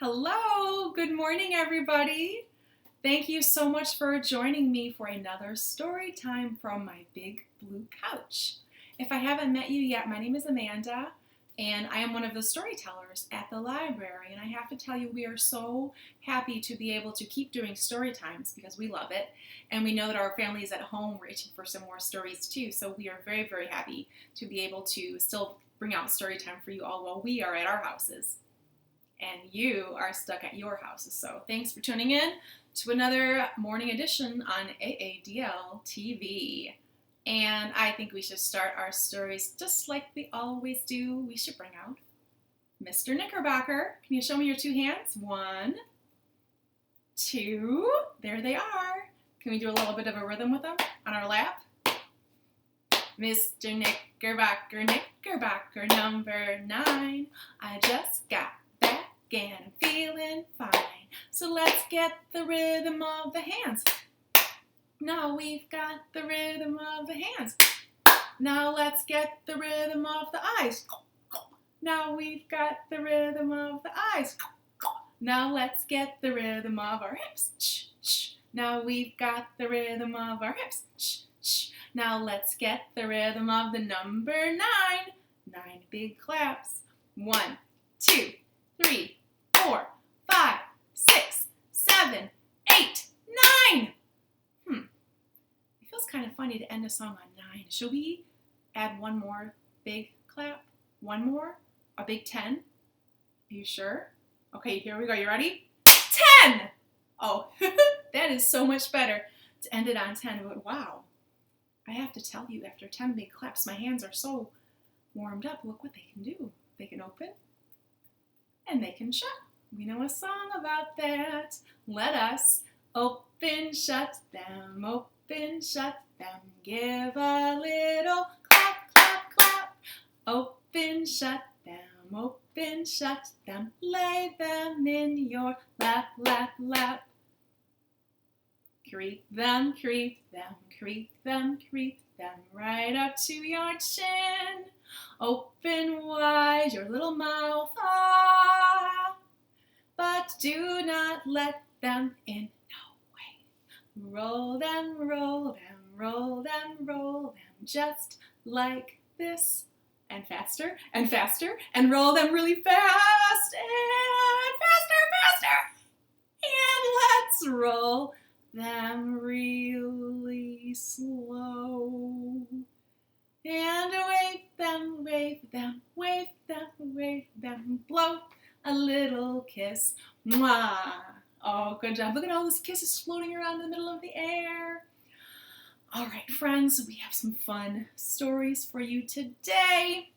Hello, good morning, everybody. Thank you so much for joining me for another story time from my big blue couch. If I haven't met you yet, my name is Amanda, and I am one of the storytellers at the library. And I have to tell you, we are so happy to be able to keep doing story times because we love it. And we know that our families at home were itching for some more stories too. So we are very, very happy to be able to still bring out story time for you all while we are at our houses and you are stuck at your houses. So thanks for tuning in to another morning edition on AADL TV. And I think we should start our stories just like we always do. We should bring out Mr. Knickerbocker. Can you show me your two hands? 1, 2, there they are. Can we do a little bit of a rhythm with them on our lap? Mr. Knickerbocker, Knickerbocker, number 9. I just got back and I'm feeling fine. So let's get the rhythm of the hands. Now we've got the rhythm of the hands. Now let's get the rhythm of the eyes. Now we've got the rhythm of the eyes. Now let's get the rhythm of our hips. Now we've got the rhythm of our hips. Now let's get the rhythm of the number 9. 9 big claps. 1, 2, 3, 4, 5, 6, 7, 8, 9. It feels kind of funny to end a song on 9. Should we add one more big clap? One more? A big 10? Are you sure? Okay, here we go. You ready? 10! Oh, that is so much better to end it on 10. But wow, I have to tell you, after 10 big claps, my hands are so warmed up. Look what they can do. They can open and they can shut. We know a song about that. Let us open, shut them, open, shut them. Give a little clap, clap, clap. Open, shut them, open, shut them. Lay them in your lap, lap, lap. Creep them, creep them, creep them, creep them. Right up to your chin. Open wide your little mouth, ah, but do not let them in, no way. Roll them, roll them, roll them, roll them, just like this. And faster, and faster, and roll them really fast, and faster, faster. And let's roll them really slow. And wave them, wave them, wave them, wave them, blow a little kiss. Mwah! Oh, good job. Look at all those kisses floating around in the middle of the air. All right, friends, we have some fun stories for you today.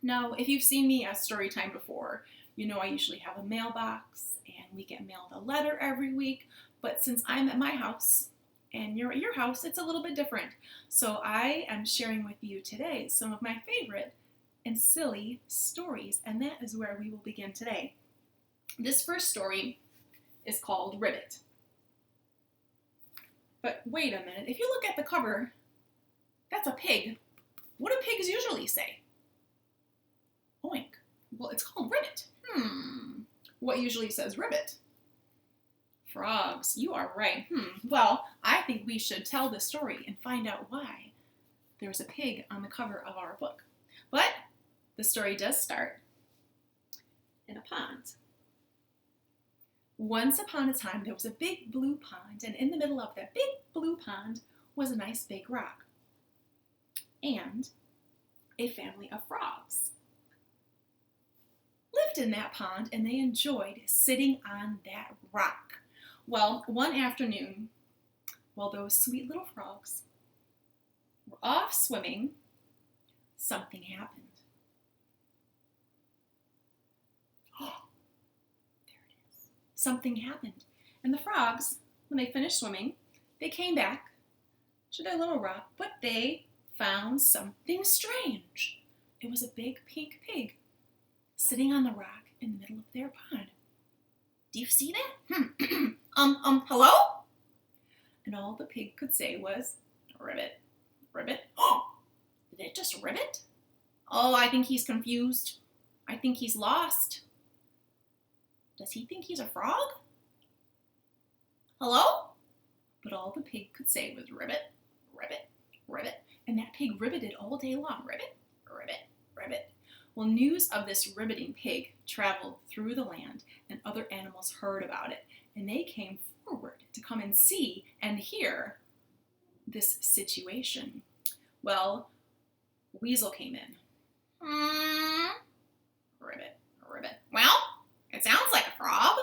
Now, if you've seen me at Storytime before, you know I usually have a mailbox and we get mailed a letter every week. But since I'm at my house and you're at your house, it's a little bit different. So I am sharing with you today some of my favorite and silly stories, and that is where we will begin today. This first story is called Ribbit. But wait a minute, if you look at the cover, that's a pig. What do pigs usually say? Oink. Well, it's called Ribbit. What usually says Ribbit? Frogs. You are right. Well, I think we should tell the story and find out why there's a pig on the cover of our book. But the story does start in a pond. Once upon a time, there was a big blue pond, and in the middle of that big blue pond was a nice big rock and a family of frogs lived in that pond, and they enjoyed sitting on that rock. Well, one afternoon, while those sweet little frogs were off swimming, something happened. Oh, there it is. Something happened. And the frogs, when they finished swimming, they came back to their little rock, but they found something strange. It was a big pink pig sitting on the rock in the middle of their pond. Do you see that? Hello? And all the pig could say was, Ribbit, Ribbit. Oh, did it just ribbit? Oh, I think he's confused. I think he's lost. Does he think he's a frog? Hello? But all the pig could say was ribbit, ribbit, ribbit. And that pig ribbited all day long. Ribbit, ribbit, ribbit. Well, news of this ribbiting pig traveled through the land, and other animals heard about it, and they came forward to come and see and hear this situation. Well, Weasel came in. Ribbit, ribbit. Well, it sounds like a frog.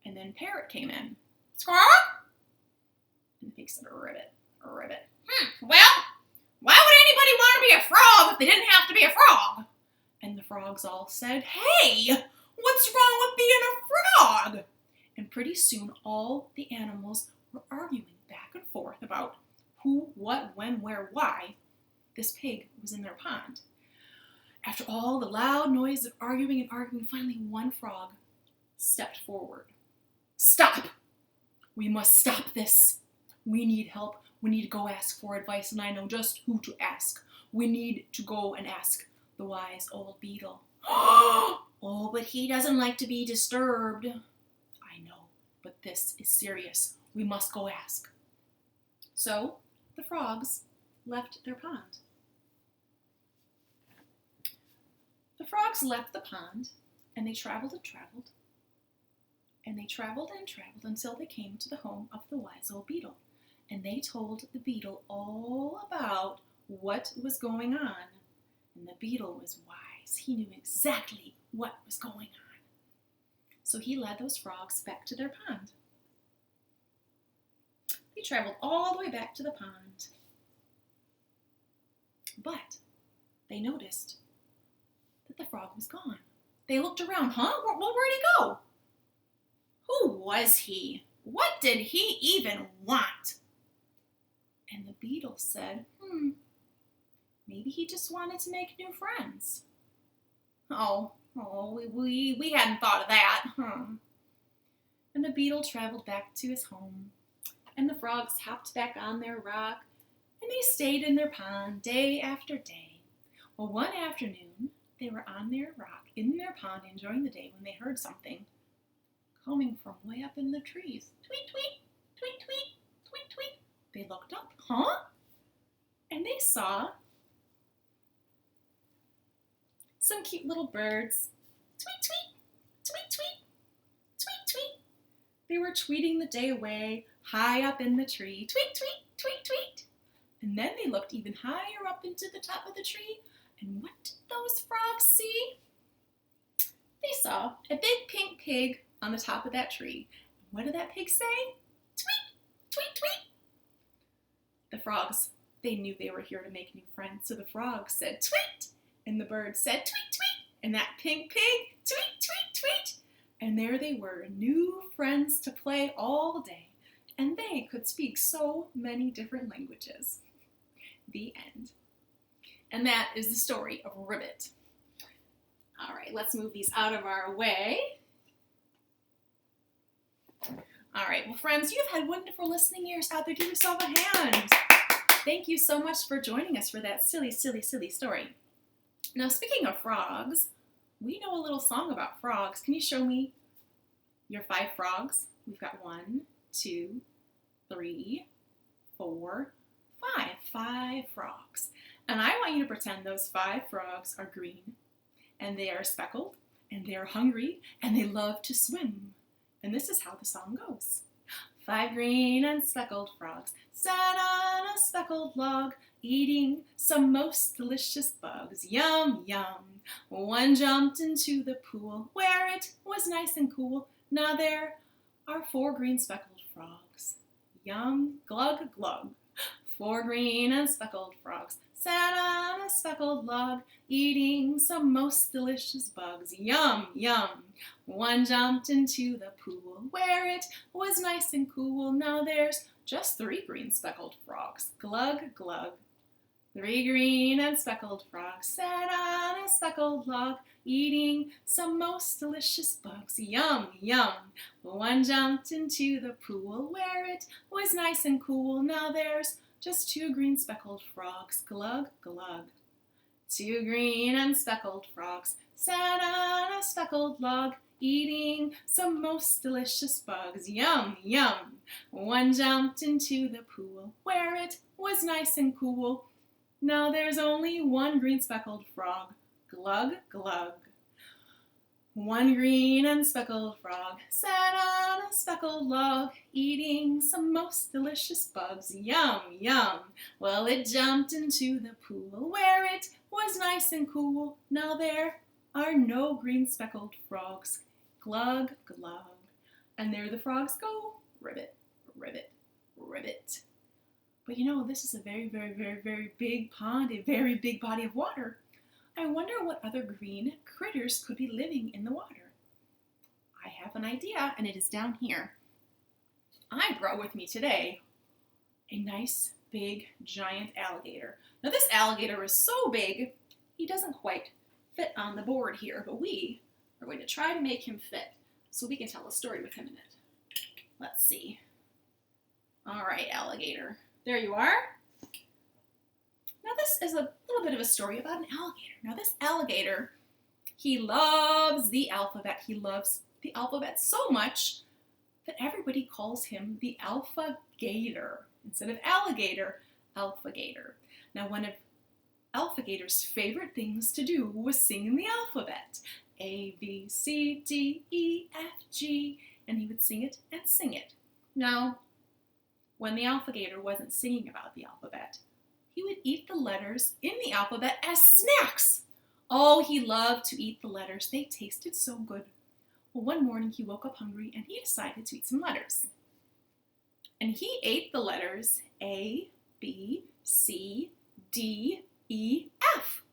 And then Parrot came in. Squawk! And the pig said, ribbit, ribbit. Well, why would anybody want to be a frog if they didn't have to be a frog? And the frogs all said, hey, what's wrong with being a frog? And pretty soon all the animals were arguing back and forth about who, what, when, where, why this pig was in their pond. After all the loud noise of arguing and arguing, finally one frog stepped forward. Stop! We must stop this. We need help. We need to go ask for advice, and I know just who to ask. We need to go and ask the wise old beetle. Oh, but he doesn't like to be disturbed. I know, but this is serious. We must go ask. So the frogs left their pond. The frogs left the pond, and they traveled and traveled, and they traveled and traveled until they came to the home of the wise old beetle. And they told the beetle all about what was going on. And the beetle was wise. He knew exactly what was going on. So he led those frogs back to their pond. They traveled all the way back to the pond. But they noticed that the frog was gone. They looked around. Where'd he go? Who was he? What did he even want? And the beetle said, maybe he just wanted to make new friends. We hadn't thought of that. And the beetle traveled back to his home, and the frogs hopped back on their rock, and they stayed in their pond day after day. Well, one afternoon, they were on their rock, in their pond, enjoying the day, when they heard something coming from way up in the trees. Tweet, tweet, tweet, tweet, tweet, tweet. They looked up, and they saw some cute little birds. Tweet, tweet, tweet, tweet, tweet, tweet. They were tweeting the day away, high up in the tree. Tweet, tweet, tweet, tweet. And then they looked even higher up into the top of the tree, and what did those frogs see? They saw a big pink pig on the top of that tree. What did that pig say? Tweet, tweet, tweet. The frogs, they knew they were here to make new friends, so the frogs said tweet, and the bird said tweet, tweet, and that pink pig, tweet, tweet, tweet. And there they were, new friends to play all day, and they could speak so many different languages. The end. And that is the story of Ribbit. All right, let's move these out of our way. All right, well, friends, you've had wonderful listening ears out there. Give yourself a hand. Thank you so much for joining us for that silly, silly, silly story. Now, speaking of frogs, we know a little song about frogs. Can you show me your 5 frogs? We've got 1, 2, 3, 4, 5. 5 frogs. And I want you to pretend those 5 frogs are green, and they are speckled, and they are hungry, and they love to swim. And this is how the song goes. 5 green and speckled frogs sat on a speckled log, eating some most delicious bugs. Yum, yum. One jumped into the pool where it was nice and cool. Now there are 4 green speckled frogs. Yum, glug, glug. 4 green and speckled frogs sat on a speckled log, eating some most delicious bugs. Yum, yum. One jumped into the pool where it was nice and cool. Now there's just 3 green speckled frogs. Glug, glug. 3 green and speckled frogs sat on a speckled log, eating some most delicious bugs. Yum, yum. One jumped into the pool where it was nice and cool. Now there's just 2 green speckled frogs. Glug, glug. 2 green and speckled frogs sat on a speckled log, eating some most delicious bugs. Yum, yum. One jumped into the pool where it was nice and cool. Now there's only one green speckled frog. Glug, glug. One green and speckled frog sat on a speckled log, eating some most delicious bugs. Yum, yum. Well, it jumped into the pool where it was nice and cool. Now there are no green speckled frogs. Glug, glug. And there the frogs go. Ribbit, ribbit, ribbit. But you know, this is a very, very, very, very big pond, a very big body of water. I wonder what other green critters could be living in the water. I have an idea, and it is down here. I brought with me today a nice, big, giant alligator. Now this alligator is so big, he doesn't quite fit on the board here, but we are going to try to make him fit so we can tell a story with him in it. Let's see. All right, alligator. There you are. Now this is a little bit of a story about an alligator. Now this alligator, he loves the alphabet. He loves the alphabet so much that everybody calls him the Alpha Gator. Instead of alligator, Alpha Gator. Now one of Alpha Gator's favorite things to do was sing the alphabet. A, B, C, D, E, F, G. And he would sing it and sing it. Now, when the Alpha Gator wasn't singing about the alphabet, he would eat the letters in the alphabet as snacks. Oh, he loved to eat the letters. They tasted so good. Well, one morning he woke up hungry and he decided to eat some letters. And he ate the letters A, B, C, D, E, F.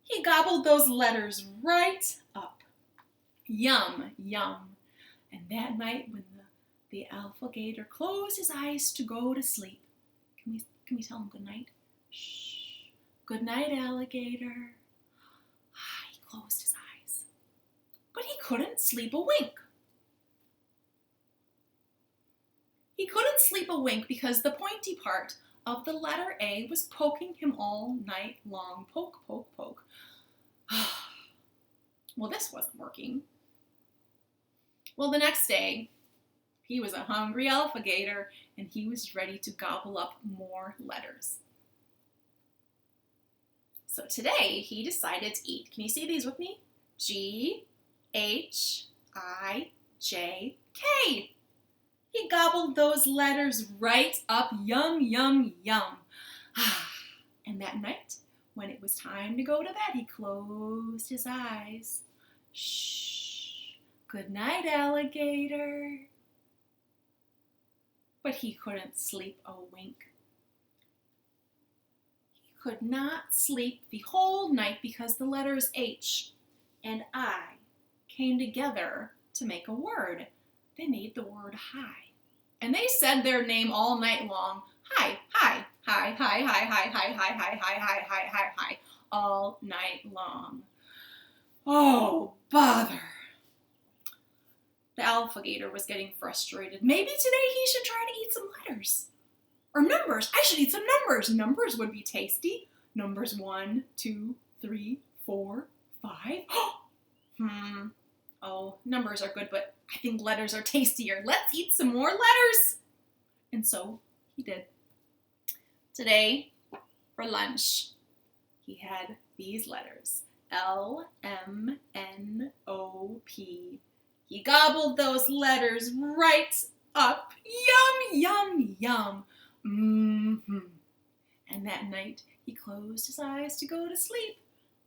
He gobbled those letters right up. Yum, yum. And that night when the Alpha Gator closed his eyes to go to sleep, can we tell him good night? Shh. Good night, alligator. He closed his eyes, but he couldn't sleep a wink. He couldn't sleep a wink because the pointy part of the letter A was poking him all night long. Poke, poke, poke. Well, this wasn't working. Well, the next day, he was a hungry Alpha Gator, and he was ready to gobble up more letters. So today, he decided to eat. Can you see these with me? G, H, I, J, K. He gobbled those letters right up. Yum, yum, yum. And that night, when it was time to go to bed, he closed his eyes. Shh. Good night, alligator. But he couldn't sleep a wink. He could not sleep the whole night because the letters H and I came together to make a word. They made the word hi. And they said their name all night long. Hi, hi, hi, hi, hi, hi, hi, hi, hi, hi, hi, hi, hi, hi, all night long. Oh, bother. The Alpha Gator was getting frustrated. Maybe today he should try to eat some letters. Or numbers. I should eat some numbers. Numbers would be tasty. Numbers 1, 2, 3, 4, 5. Oh, numbers are good, but I think letters are tastier. Let's eat some more letters. And so he did. Today, for lunch, he had these letters. L, M, N, O, P. He gobbled those letters right up. Yum, yum, yum. Mm-hmm. And that night, he closed his eyes to go to sleep.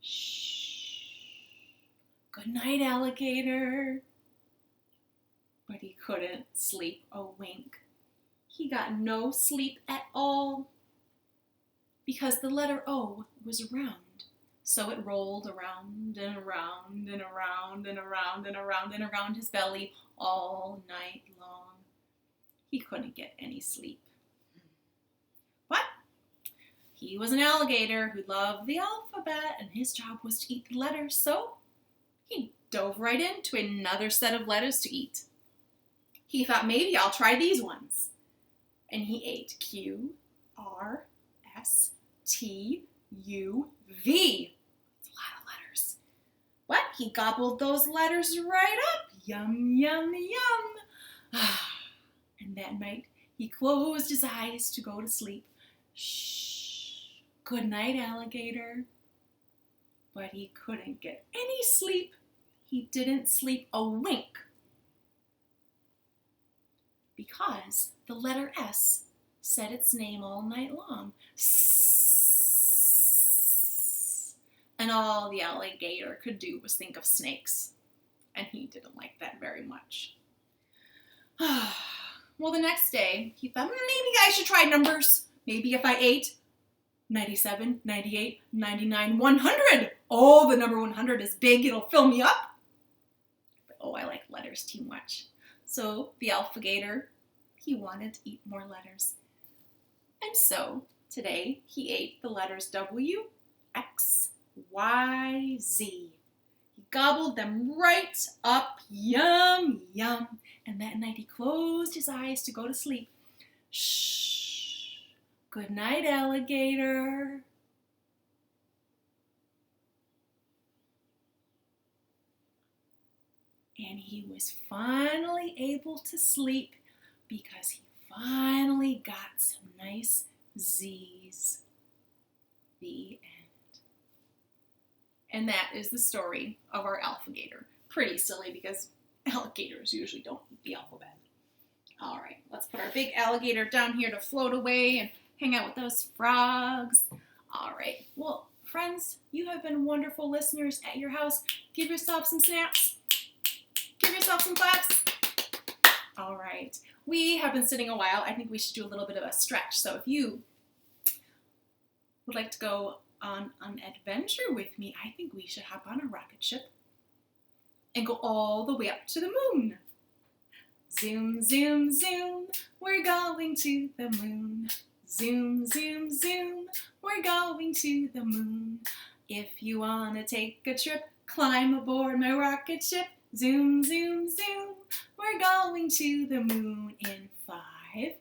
Shh. Good night, alligator. But he couldn't sleep a wink. He got no sleep at all because the letter O was round. So it rolled around and around and around and around and around and around his belly all night long. He couldn't get any sleep. But he was an alligator who loved the alphabet, and his job was to eat the letters, so he dove right into another set of letters to eat. He thought, maybe I'll try these ones. And he ate Q, R, S, T, U, V. It's a lot of letters. But he gobbled those letters right up. Yum, yum, yum. And that night, he closed his eyes to go to sleep. Shh. Good night, alligator. But he couldn't get any sleep. He didn't sleep a wink. Because the letter S said its name all night long. And all the alligator could do was think of snakes. And he didn't like that very much. Well, the next day, he thought, maybe I should try numbers. Maybe if I ate 97, 98, 99, 100. Oh, the number 100 is big. It'll fill me up. But, oh, I like letters too much. So the alligator, he wanted to eat more letters. And so today he ate the letters W, X, Y, Z. He gobbled them right up. Yum, yum. And that night he closed his eyes to go to sleep. Shh. Good night, alligator. And he was finally able to sleep because he finally got some nice Z's. The end. And that is the story of our alligator. Pretty silly because alligators usually don't eat the alphabet. All right, let's put our big alligator down here to float away and hang out with those frogs. All right, well, friends, you have been wonderful listeners at your house. Give yourself some snaps. Give yourself some claps. All right, we have been sitting a while. I think we should do a little bit of a stretch. So if you would like to go on an adventure with me, I think we should hop on a rocket ship and go all the way up to the moon. Zoom, zoom, zoom, we're going to the moon. Zoom, zoom, zoom, we're going to the moon. If you want to take a trip, climb aboard my rocket ship. Zoom, zoom, zoom, we're going to the moon in 5,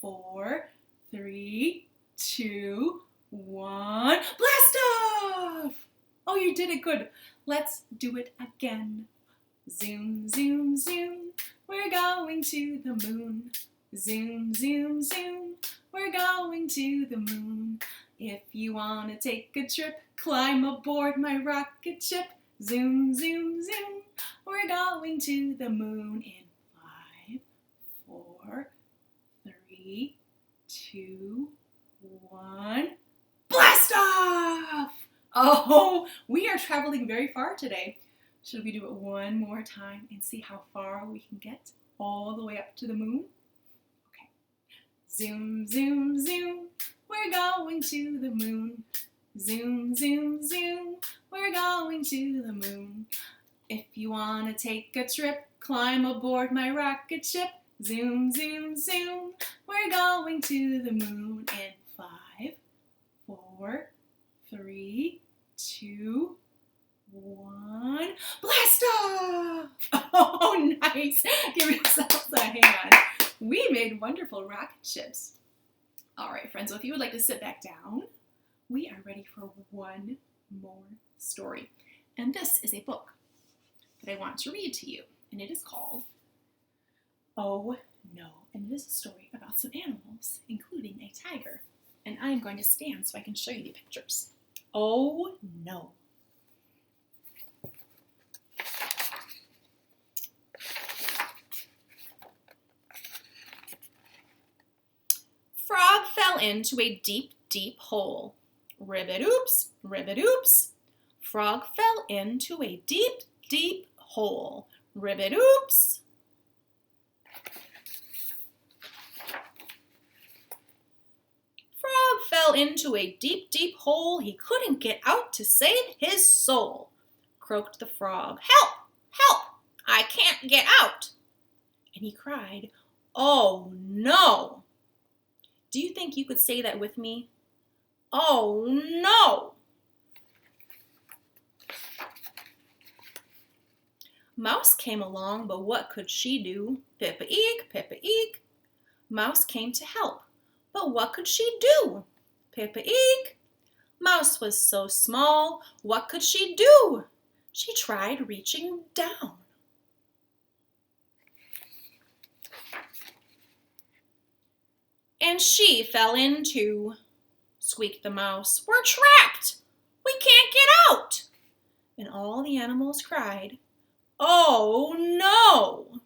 4, 3, 2, 1. Blast off! Oh, you did it good. Let's do it again. Zoom, zoom, zoom, we're going to the moon. Zoom, zoom, zoom, we're going to the moon. If you want to take a trip, climb aboard my rocket ship. Zoom, zoom, zoom, we're going to the moon in 5, 4, 3, 2, 1. Blast off! Oh, we are traveling very far today. Should we do it one more time and see how far we can get all the way up to the moon? Okay. Zoom, zoom, zoom, we're going to the moon. Zoom, zoom, zoom, we're going to the moon. If you want to take a trip, climb aboard my rocket ship. Zoom, zoom, zoom, we're going to the moon in 5, 4, 3, 2, 1. Blast off! Oh, nice. Give yourselves a hand. We made wonderful rocket ships. All right, friends, so if you would like to sit back down, we are ready for one more story. And this is a book that I want to read to you. And it is called Oh No. And it is a story about some animals, including a tiger. And I'm going to stand so I can show you the pictures. Oh No. Frog fell into a deep, deep hole. Ribbit oops, ribbit oops. Frog fell into a deep, deep hole. Ribbit oops. Frog fell into a deep, deep hole. He couldn't get out to save his soul. Croaked the frog. Help! Help! I can't get out. And he cried, Oh no! Do you think you could say that with me? Oh no! Mouse came along, but what could she do? Pippa-eek, Pippa-eek. Mouse came to help, but what could she do? Pippa-eek. Mouse was so small, what could she do? She tried reaching down. And she fell in too, squeaked the mouse. We're trapped! We can't get out! And all the animals cried, oh no!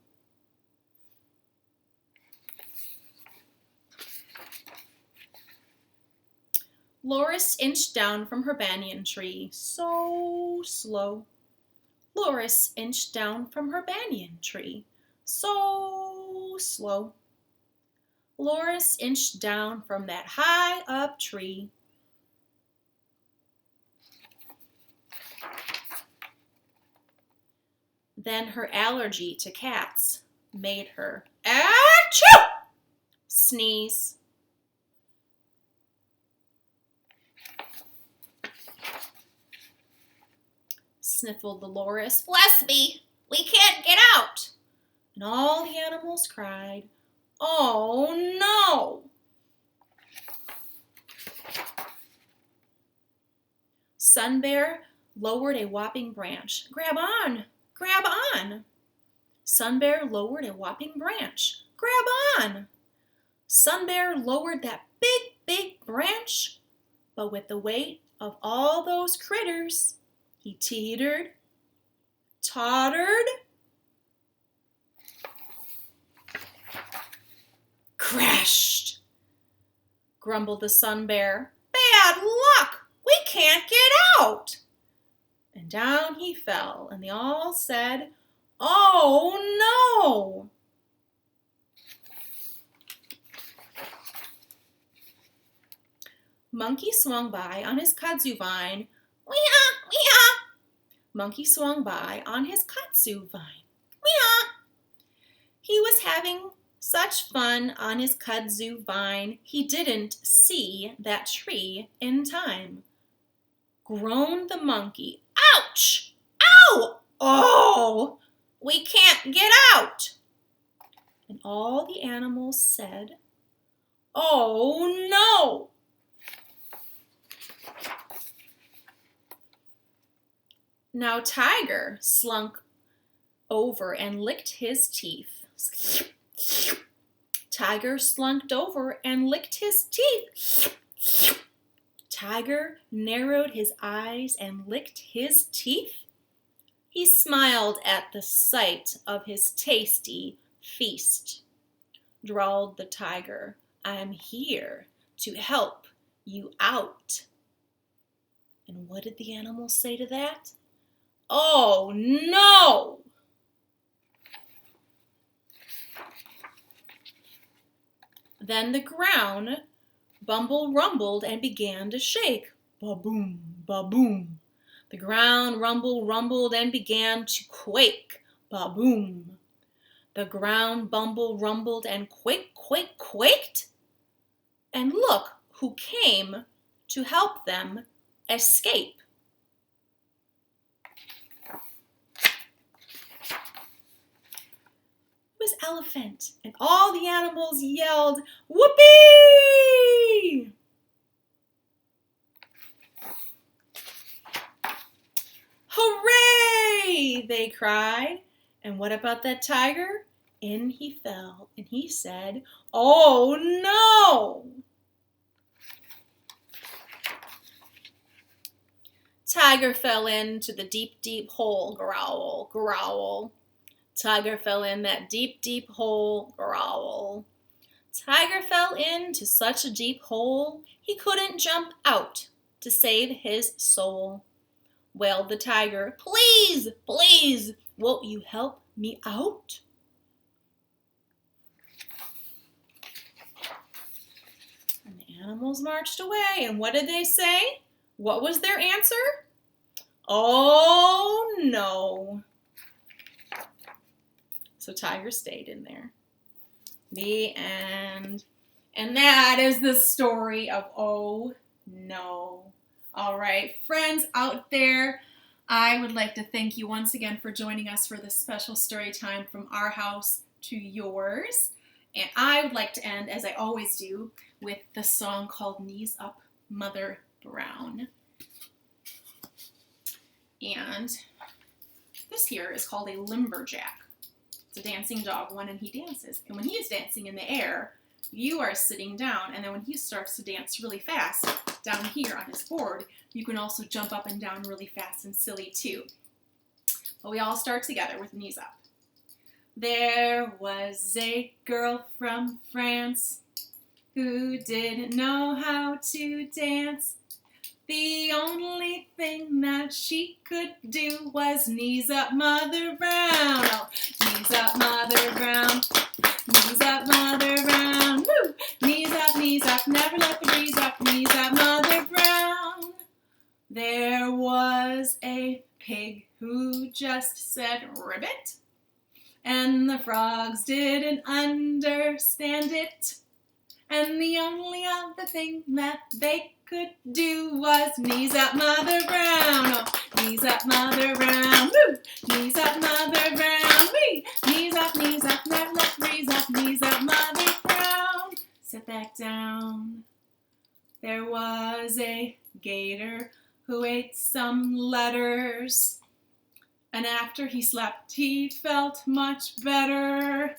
Loris inched down from her banyan tree, so slow. Loris inched down from her banyan tree, so slow. Loris inched down from that high up tree. Then her allergy to cats made her achoo! Sneeze. Sniffled the loris. Bless me, we can't get out. And all the animals cried, oh no. Sun Bear lowered a whopping branch. Grab on, grab on. Sun Bear lowered a whopping branch. Grab on. Sun Bear lowered that big branch, but with the weight of all those critters, he teetered, tottered, crashed. Grumbled the Sun Bear. Bad luck! We can't get out! And down he fell, and they all said, oh no! Monkey swung by on his kudzu vine. Wee-ah, wee-ah. Monkey swung by on his kudzu vine. Wee-ah. He was having such fun on his kudzu vine, he didn't see that tree in time. Groaned the monkey. Ouch! Ow! Oh! We can't get out! And all the animals said, oh no! Now Tiger slunk over and licked his teeth. Tiger slunked over and licked his teeth. Tiger narrowed his eyes and licked his teeth. He smiled at the sight of his tasty feast. Drawled the tiger, I'm here to help you out. And what did the animals say to that? Oh no! Then the ground rumbled and began to shake. Ba-boom, ba-boom. The ground rumbled and began to quake. Ba-boom. The ground rumbled and quaked. And look who came to help them escape. It was Elephant, and all the animals yelled, whoopee! Hooray! They cried. And what about that tiger? In he fell, and he said, oh no! Tiger fell into the deep hole, growl, growl. Tiger fell in that deep hole, growl. Tiger fell into such a deep hole, he couldn't jump out to save his soul. Wailed the tiger, please, please, won't you help me out? And the animals marched away, and what did they say? What was their answer? Oh no. So Tiger stayed in there. The end. And that is the story of Oh No. All right, friends out there, I would like to thank you once again for joining us for this special story time from our house to yours. And I would like to end, as I always do, with the song called Knees Up, Mother Brown. And This here is called a lumberjack. It's a dancing dog, one, and he dances. And when he is dancing in the air, you are sitting down, and then when he starts to dance really fast down here on his board, you can also jump up and down really fast and silly too. But we all start together with knees up. There was a girl from France who didn't know how to dance. The only thing that she could do was knees up, Mother Brown. Oh, knees up, Mother Brown. Knees up, Mother Brown. Woo! Knees up, never let the breeze up. Knees up, Mother Brown. There was a pig who just said ribbit, and the frogs didn't understand it. And the only other thing that they could do was knees up, Mother Brown. Oh, knees up, Mother Brown. Woo! Knees up, Mother Brown. Wee! Knees up, never let the breeze up. Knees up, Mother Brown. Sit back down. There was a gator who ate some letters, and after he slept, he felt much better.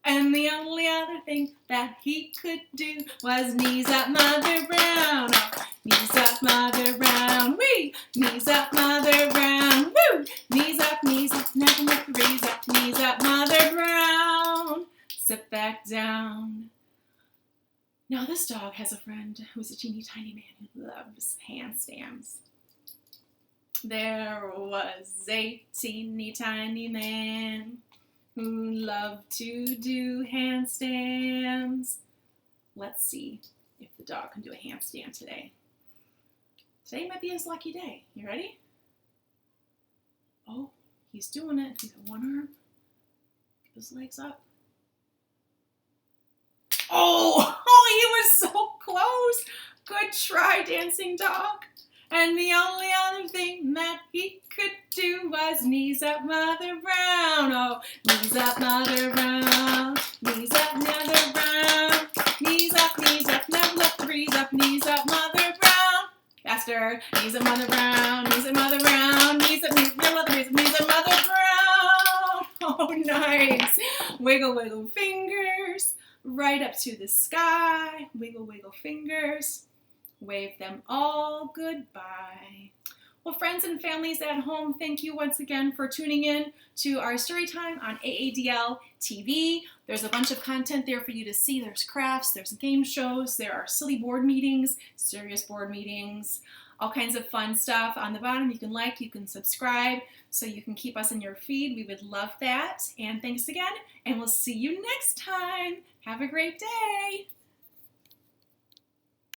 And the only other thing that he could do was knees up, Mother Brown. Oh, knees up, Mother Brown. Wee! Knees up, Mother Brown. Woo! Knees up, never let the breeze up. Knees up, Mother Brown. Sit back down. Now this dog has a friend who's a teeny tiny man who loves handstands. There was a teeny tiny man who loved to do handstands. Let's see if the dog can do a handstand today. Today might be his lucky day. You ready? Oh, he's doing it. He's got one arm. Keep his legs up. Oh, he was so close. Good try, dancing dog. And the only other thing that he could do was knees up, Mother Brown. Oh, knees up, Mother Brown. Knees up, Mother Brown. Knees up, never let the breeze up. Knees up, Mother Brown. Faster. Knees up, Mother Brown. Knees up, Mother Brown. Knees up, never let the breeze up. Knees up, Mother Brown. Oh, nice. Wiggle, wiggle fingers. Right up to the sky. Wiggle, wiggle fingers. Wave them all goodbye. Well, friends and families at home, thank you once again for tuning in to our story time on AADL TV. There's a bunch of content there for you to see. There's crafts, there's game shows, there are silly board meetings, serious board meetings, all kinds of fun stuff. On the bottom, you can like, you can subscribe, so you can keep us in your feed. We would love that. And thanks again, and we'll see you next time. Have a great day.